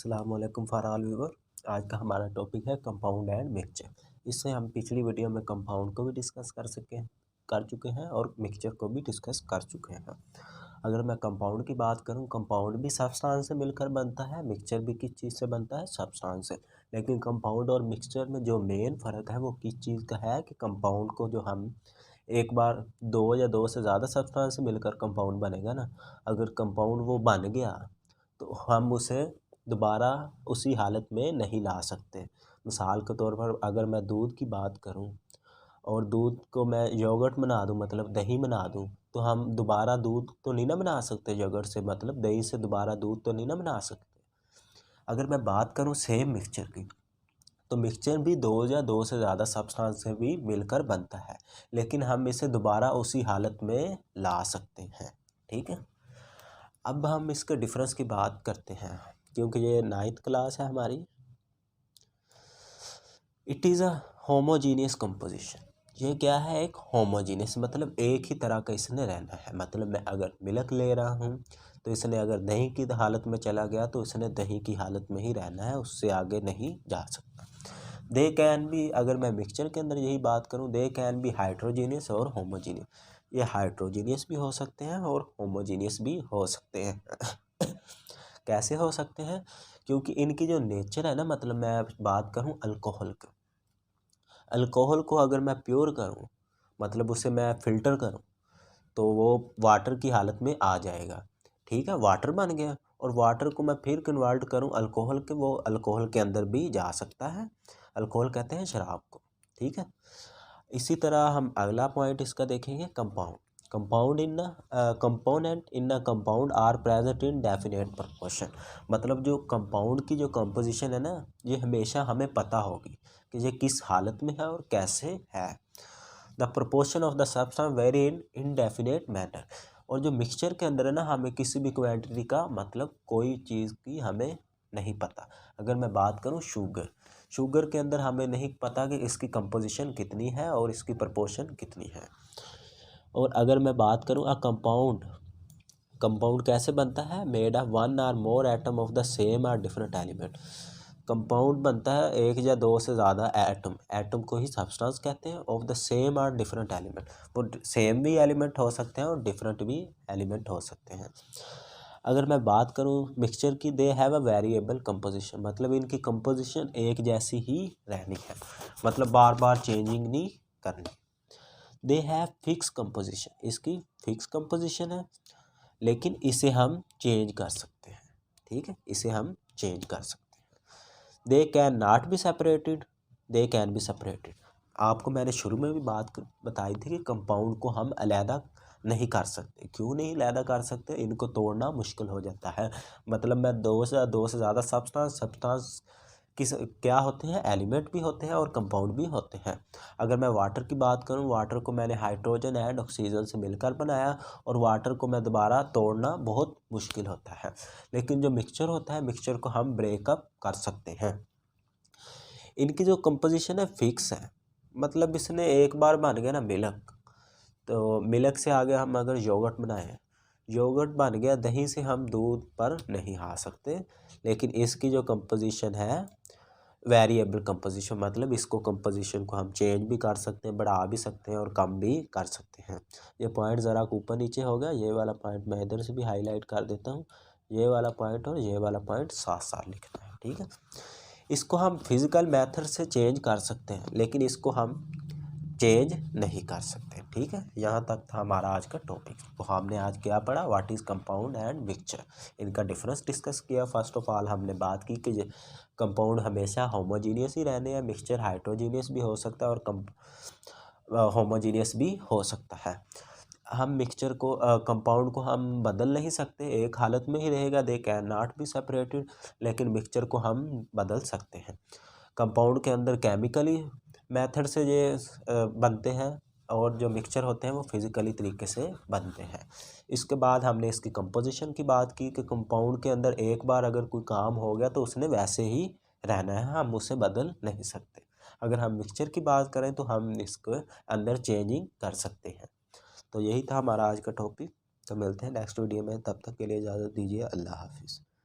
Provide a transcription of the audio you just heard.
अस्सलामुअलैकुम for all viewer. आज का हमारा टॉपिक है कंपाउंड एंड मिक्सचर। इससे हम पिछली वीडियो में कंपाउंड को भी डिस्कस कर चुके हैं और मिक्सचर को भी डिस्कस कर चुके हैं। अगर मैं कंपाउंड की बात करूं, कंपाउंड भी सब्सटेंस से मिलकर बनता है, मिक्सचर भी किस चीज़ से बनता है, सब्सटेंस से। लेकिन कंपाउंड और मिक्सचर में जो मेन फ़र्क है वो किस चीज़ का है कि कंपाउंड को जो हम एक बार दो या दो से ज़्यादा सब्सटेंस से मिलकर कंपाउंड बनेगा ना, अगर कंपाउंड वो बन गया तो हम उसे दोबारा उसी हालत में नहीं ला सकते। मिसाल के तौर पर अगर मैं दूध की बात करूं और दूध को मैं योगर्ट बना दूं, मतलब दही बना दूं, तो हम दोबारा दूध तो नहीं ना बना सकते। योगर्ट से मतलब दही से दोबारा दूध तो नहीं ना बना सकते। अगर मैं बात करूं सेम मिक्सचर की, तो मिक्सचर भी दो या दो से ज़्यादा सब्सटेंस से भी मिलकर बनता है, लेकिन हम इसे दोबारा उसी हालत में ला सकते हैं। ठीक है, अब हम इसके डिफरेंस की बात करते हैं, क्योंकि ये 9th क्लास है हमारी। It is a homogeneous composition. ये क्या है? एक होमोजीनियस मतलब एक ही तरह का इसने रहना है। मतलब मैं अगर मिल्क ले रहा हूँ तो इसने अगर दही की हालत में चला गया तो इसने दही की हालत में ही रहना है, उससे आगे नहीं जा सकता। दे कैन भी, अगर मैं मिक्सचर के अंदर यही बात करूँ, दे कैन भी हाइड्रोजीनियस और होमोजीनियस। ये हाइड्रोजीनियस भी हो सकते हैं और होमोजीनियस भी हो सकते हैं। कैसे हो सकते हैं? क्योंकि इनकी जो नेचर है ना, मतलब मैं बात करूं अल्कोहल की, अल्कोहल को अगर मैं प्योर करूं, मतलब उसे मैं फ़िल्टर करूं, तो वो वाटर की हालत में आ जाएगा। ठीक है, वाटर बन गया। और वाटर को मैं फिर कन्वर्ट करूं अल्कोहल के, वो अल्कोहल के अंदर भी जा सकता है। अल्कोहल कहते हैं शराब को। ठीक है, इसी तरह हम अगला पॉइंट इसका देखेंगे, compound. Component in a compound are present in definite proportion. मतलब जो कंपाउंड की जो कंपोजिशन है ना, ये हमेशा हमें पता होगी कि ये किस हालत में है और कैसे है। The proportion of the substance very in indefinite manner. और जो मिक्सचर के अंदर है ना, हमें किसी भी क्वांटिटी का, मतलब कोई चीज़ की हमें नहीं पता। अगर मैं बात करूँ शुगर के अंदर हमें नहीं पता कि इसकी कंपोजिशन कितनी है और इसकी प्रोपोर्शन कितनी है। और अगर मैं बात करूँ कंपाउंड कैसे बनता है? Made of one or more atom of the same or different element. Compound बनता है एक या दो से ज़्यादा एटम को ही सब्सटेंस कहते हैं। Of the same or different element, वो सेम भी एलिमेंट हो सकते हैं और डिफरेंट भी एलिमेंट हो सकते हैं। अगर मैं बात करूं मिक्सचर की, they have a variable composition. मतलब इनकी कंपोजिशन एक जैसी ही रहनी है, मतलब बार बार चेंजिंग नहीं करनी। दे हैव फिक्स कंपोजिशन, इसकी फिक्स कंपोजिशन है, लेकिन इसे हम चेंज कर सकते हैं। ठीक है, इसे हम चेंज कर सकते हैं। They can not be separated, they can be separated. आपको मैंने शुरू में भी बताई थी कि कंपाउंड को हम अलहदा नहीं कर सकते। क्यों नहीं अलहदा कर सकते? इनको तोड़ना मुश्किल हो जाता है। मतलब मैं दो से ज़्यादा सब्सटेंस किस क्या होते हैं? एलिमेंट भी होते हैं और कंपाउंड भी होते हैं। अगर मैं वाटर की बात करूं, वाटर को मैंने हाइड्रोजन एंड ऑक्सीजन से मिलकर बनाया और वाटर को मैं दोबारा तोड़ना बहुत मुश्किल होता है। लेकिन जो मिक्सचर होता है, मिक्सचर को हम ब्रेकअप कर सकते हैं। इनकी जो कंपोजिशन है फिक्स है। मतलब इसने एक बार बन गया ना मिल्क, तो मिल्क से आगे हम अगर योगर्ट बनाएं, योगर्ट बन गया, दही से हम दूध पर नहीं आ सकते। लेकिन इसकी जो कंपोजिशन है वेरिएबल कंपोजिशन, मतलब इसको कंपोजिशन को हम चेंज भी कर सकते हैं, बढ़ा भी सकते हैं और कम भी कर सकते हैं। ये पॉइंट ज़रा ऊपर नीचे हो गया, ये वाला पॉइंट मैं इधर से भी हाईलाइट कर देता हूँ। ये वाला पॉइंट और ये वाला पॉइंट साथ साथ लिखना है। ठीक है, इसको हम फिज़िकल मेथड से चेंज कर सकते हैं, लेकिन इसको हम चेंज नहीं कर सकते। ठीक है, यहाँ तक था हमारा आज का टॉपिक। तो हमने आज क्या पढ़ा? What is compound and mixture, इनका डिफरेंस डिस्कस किया। फर्स्ट ऑफ ऑल हमने बात की कि कंपाउंड हमेशा होमोजीनियस ही रहने हैं, मिक्सचर हाइड्रोजीनियस भी हो सकता है और होमोजीनियस भी हो सकता है। हम मिक्सचर को कंपाउंड को हम बदल नहीं सकते, एक हालत में ही रहेगा, they can not be separated. लेकिन मिक्सचर को हम बदल सकते हैं। कंपाउंड के अंदर केमिकली मेथड से ये बनते हैं और जो मिक्सचर होते हैं वो फिज़िकली तरीके से बनते हैं। इसके बाद हमने इसकी कंपोजिशन की बात की कि कंपाउंड के अंदर एक बार अगर कोई काम हो गया तो उसने वैसे ही रहना है, हम उसे बदल नहीं सकते। अगर हम मिक्सचर की बात करें तो हम इसके अंदर चेंजिंग कर सकते हैं। तो यही था हमारा आज का टॉपिक। तो मिलते हैं नेक्स्ट वीडियो में, तब तक के लिए इजाज़त दीजिए। अल्लाह हाफिज़।